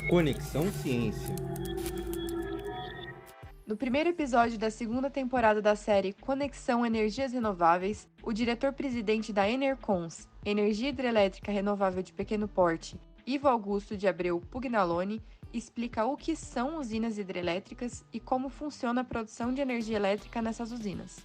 Conexão Ciência. No primeiro episódio da segunda temporada da série Conexão Energias Renováveis, o diretor-presidente da Enercons, Energia Hidrelétrica Renovável de Pequeno Porte, Ivo Augusto de Abreu Pugnalone, explica o que são usinas hidrelétricas e como funciona a produção de energia elétrica nessas usinas.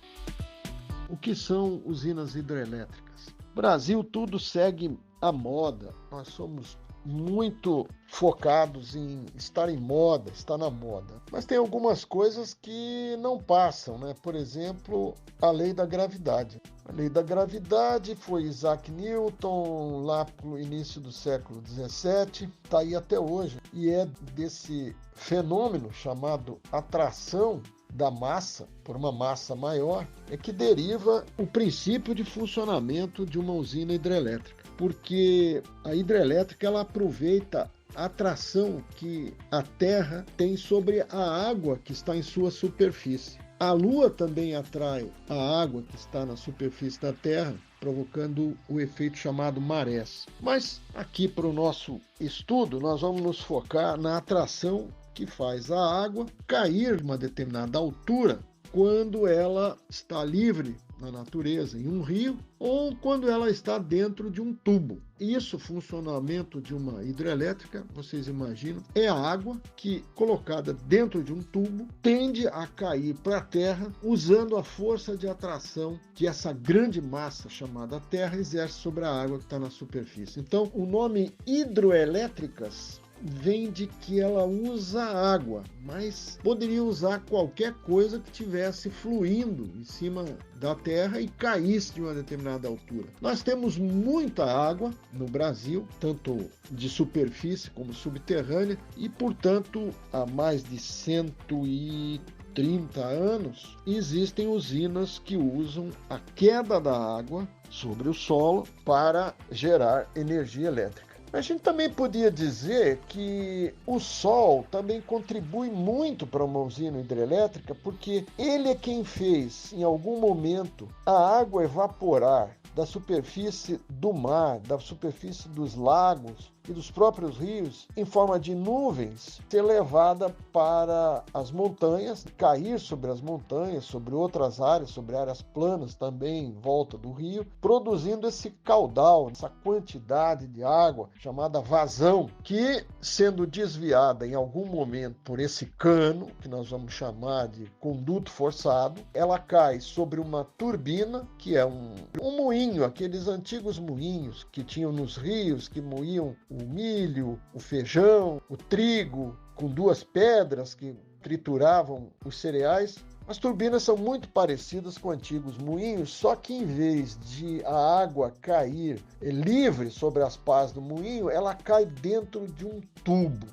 O que são usinas hidrelétricas? Brasil, tudo segue a moda. Nós somos muito focados em estar em moda, estar na moda. Mas tem algumas coisas que não passam, né? Por exemplo, a lei da gravidade. A lei da gravidade foi Isaac Newton lá no início do século XVII, está aí até hoje. E é desse fenômeno chamado atração da massa por uma massa maior é que deriva o princípio de funcionamento de uma usina hidrelétrica. Porque a hidrelétrica ela aproveita a atração que a Terra tem sobre a água que está em sua superfície. A Lua também atrai a água que está na superfície da Terra, provocando o efeito chamado marés. Mas aqui para o nosso estudo, nós vamos nos focar na atração que faz a água cair de uma determinada altura quando ela está livre na natureza, em um rio, ou quando ela está dentro de um tubo. Isso, funcionamento de uma hidrelétrica, vocês imaginam, é a água que, colocada dentro de um tubo, tende a cair para a terra, usando a força de atração que essa grande massa chamada Terra exerce sobre a água que está na superfície. Então, o nome hidroelétricas vem de que ela usa água, mas poderia usar qualquer coisa que estivesse fluindo em cima da terra e caísse de uma determinada altura. Nós temos muita água no Brasil, tanto de superfície como subterrânea, e, portanto, há mais de 130 anos, existem usinas que usam a queda da água sobre o solo para gerar energia elétrica. A gente também podia dizer que o Sol também contribui muito para uma usina hidrelétrica, porque ele é quem fez, em algum momento, a água evaporar da superfície do mar, da superfície dos lagos e dos próprios rios, em forma de nuvens, ser levada para as montanhas, cair sobre as montanhas, sobre outras áreas, sobre áreas planas também em volta do rio, produzindo esse caudal, essa quantidade de água chamada vazão, que, sendo desviada em algum momento por esse cano, que nós vamos chamar de conduto forçado, ela cai sobre uma turbina, que é um moinho, aqueles antigos moinhos que tinham nos rios, que moíam o milho, o feijão, o trigo, com duas pedras que trituravam os cereais. As turbinas são muito parecidas com antigos moinhos, só que em vez de a água cair livre sobre as pás do moinho, ela cai dentro de um tubo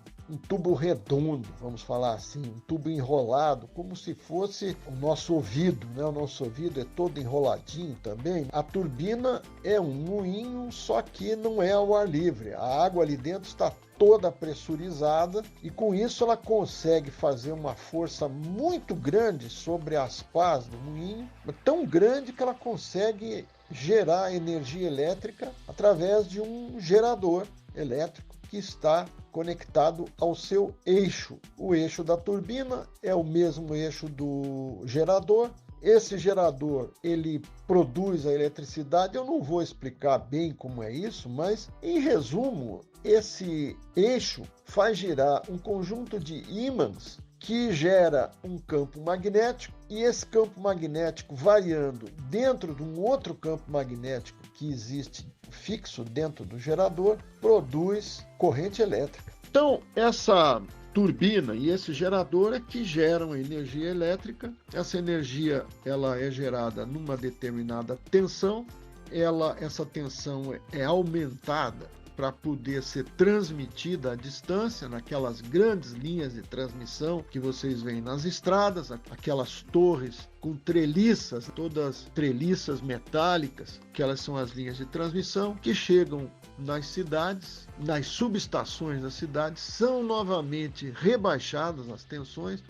redondo, vamos falar assim, um tubo enrolado, como se fosse o nosso ouvido, né? O nosso ouvido é todo enroladinho também. A turbina é um moinho, só que não é ao ar livre. A água ali dentro está toda pressurizada e com isso ela consegue fazer uma força muito grande sobre as pás do moinho, tão grande que ela consegue gerar energia elétrica através de um gerador elétrico que está conectado ao seu eixo. O eixo da turbina é o mesmo eixo do gerador. Esse gerador, ele produz a eletricidade. Eu não vou explicar bem como é isso, mas, em resumo, esse eixo faz girar um conjunto de ímãs que gera um campo magnético, e esse campo magnético variando dentro de um outro campo magnético que existe fixo dentro do gerador, produz corrente elétrica. Então, essa turbina e esse gerador é que geram energia elétrica. Essa energia ela é gerada numa determinada tensão, essa tensão é aumentada para poder ser transmitida à distância, naquelas grandes linhas de transmissão que vocês veem nas estradas, aquelas torres com treliças, todas treliças metálicas, que elas são as linhas de transmissão, que chegam nas cidades, nas subestações das cidades, são novamente rebaixadas as tensões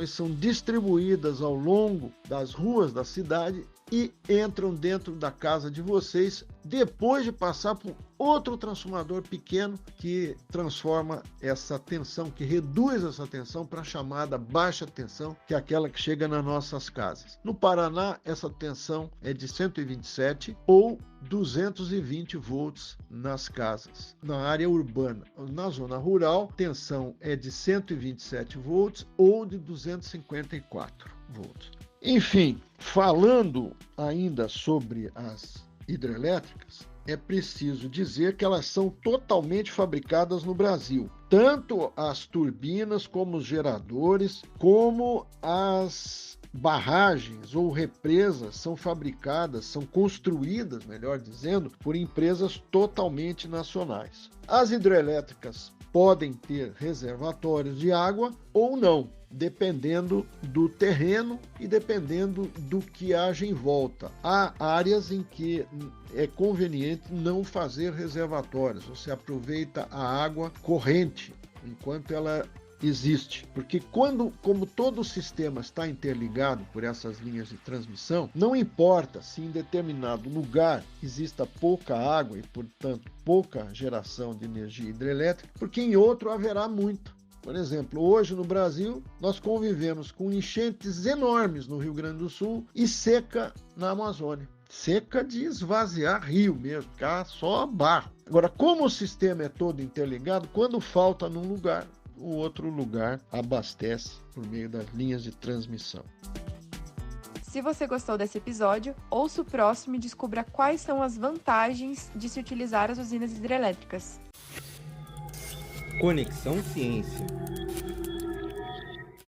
são distribuídas ao longo das ruas da cidade e entram dentro da casa de vocês depois de passar por outro transformador pequeno que transforma essa tensão, que reduz essa tensão para a chamada baixa tensão, que é aquela que chega nas nossas casas. No Paraná, essa tensão é de 127 ou 220 volts nas casas. Na área urbana, na zona rural, tensão é de 127 volts ou de 254 volts. Enfim, falando ainda sobre as hidrelétricas, é preciso dizer que elas são totalmente fabricadas no Brasil. Tanto as turbinas, como os geradores, como as barragens ou represas são fabricadas, são construídas, melhor dizendo, por empresas totalmente nacionais. As hidrelétricas podem ter reservatórios de água ou não, dependendo do terreno e dependendo do que haja em volta. Há áreas em que é conveniente não fazer reservatórios, você aproveita a água corrente enquanto ela existe, porque como todo o sistema está interligado por essas linhas de transmissão, não importa se em determinado lugar exista pouca água e, portanto, pouca geração de energia hidrelétrica, porque em outro haverá muita. Por exemplo, hoje no Brasil, nós convivemos com enchentes enormes no Rio Grande do Sul e seca na Amazônia. Seca de esvaziar rio mesmo, ficar só barro. Agora, como o sistema é todo interligado, quando falta num lugar, o outro lugar abastece por meio das linhas de transmissão. Se você gostou desse episódio, ouça o próximo e descubra quais são as vantagens de se utilizar as usinas hidrelétricas. Conexão Ciência.